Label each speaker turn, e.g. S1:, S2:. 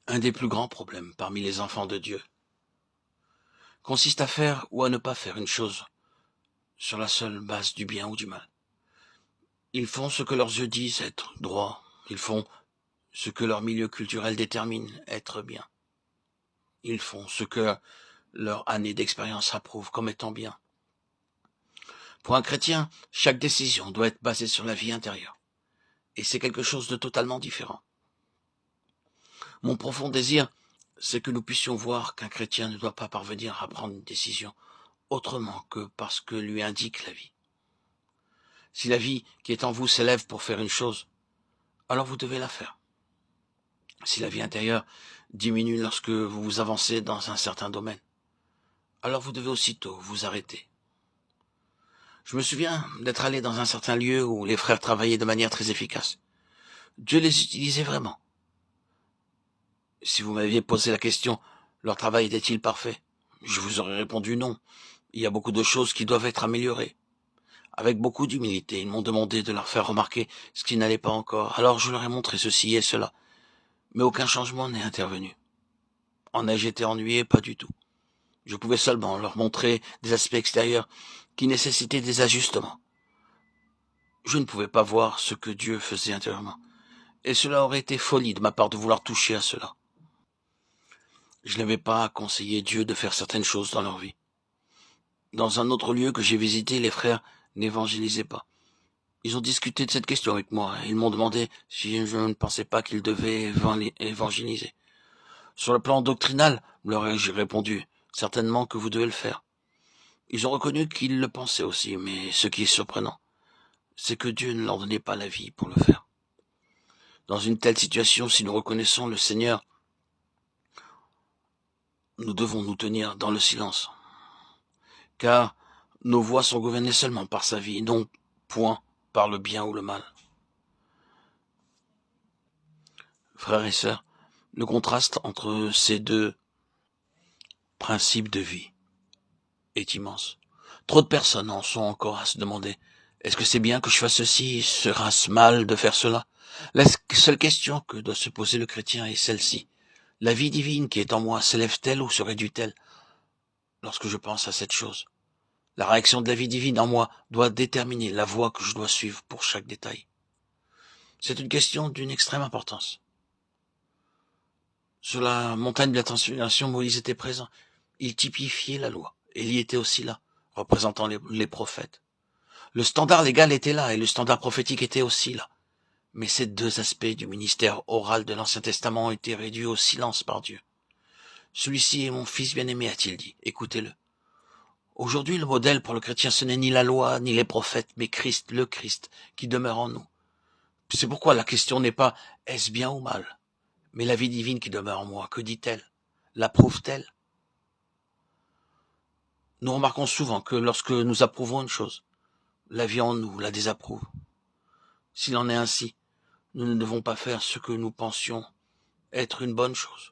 S1: Un des plus grands problèmes parmi les enfants de Dieu consiste à faire ou à ne pas faire une chose sur la seule base du bien ou du mal. Ils font ce que leurs yeux disent être droit. Ils font ce que leur milieu culturel détermine être bien. Ils font ce que leur année d'expérience approuve comme étant bien. Pour un chrétien, chaque décision doit être basée sur la vie intérieure. Et c'est quelque chose de totalement différent. Mon profond désir, c'est que nous puissions voir qu'un chrétien ne doit pas parvenir à prendre une décision autrement que parce que lui indique la vie. Si la vie qui est en vous s'élève pour faire une chose, alors vous devez la faire. Si la vie intérieure diminue lorsque vous vous avancez dans un certain domaine, alors vous devez aussitôt vous arrêter. Je me souviens d'être allé dans un certain lieu où les frères travaillaient de manière très efficace. Dieu les utilisait vraiment. Si vous m'aviez posé la question, leur travail était-il parfait? Je vous aurais répondu non. Il y a beaucoup de choses qui doivent être améliorées. Avec beaucoup d'humilité, ils m'ont demandé de leur faire remarquer ce qui n'allait pas encore. Alors je leur ai montré ceci et cela. Mais aucun changement n'est intervenu. En ai-je été ennuyé? Pas du tout. Je pouvais seulement leur montrer des aspects extérieurs qui nécessitaient des ajustements. Je ne pouvais pas voir ce que Dieu faisait intérieurement. Et cela aurait été folie de ma part de vouloir toucher à cela. Je n'avais pas conseillé Dieu de faire certaines choses dans leur vie. Dans un autre lieu que j'ai visité, les frères n'évangélisaient pas. Ils ont discuté de cette question avec moi. Ils m'ont demandé si je ne pensais pas qu'ils devaient évangéliser. Sur le plan doctrinal, leur ai-je répondu, certainement que vous devez le faire. Ils ont reconnu qu'ils le pensaient aussi, mais ce qui est surprenant, c'est que Dieu ne leur donnait pas la vie pour le faire. Dans une telle situation, si nous reconnaissons le Seigneur, nous devons nous tenir dans le silence. Car nos voix sont gouvernées seulement par sa vie, non point par le bien ou le mal. Frères et sœurs, le contraste entre ces deux principes de vie est immense. Trop de personnes en sont encore à se demander, est-ce que c'est bien que je fasse ceci? Sera-ce mal de faire cela? La seule question que doit se poser le chrétien est celle-ci. La vie divine qui est en moi s'élève-t-elle ou se réduit-elle lorsque je pense à cette chose? La réaction de la vie divine en moi doit déterminer la voie que je dois suivre pour chaque détail. C'est une question d'une extrême importance. Sur la montagne de la transfiguration, Moïse était présent. Il typifiait la loi. Élie était aussi là, représentant les prophètes. Le standard légal était là et le standard prophétique était aussi là. Mais ces deux aspects du ministère oral de l'Ancien Testament ont été réduits au silence par Dieu. Celui-ci est mon fils bien-aimé, a-t-il dit. Écoutez-le. Aujourd'hui, le modèle pour le chrétien, ce n'est ni la loi, ni les prophètes, mais Christ, le Christ, qui demeure en nous. C'est pourquoi la question n'est pas « est-ce bien ou mal ?» mais la vie divine qui demeure en moi. Que dit-elle? L'approuve-t-elle? Nous remarquons souvent que lorsque nous approuvons une chose, la vie en nous la désapprouve. S'il en est ainsi, nous ne devons pas faire ce que nous pensions être une bonne chose.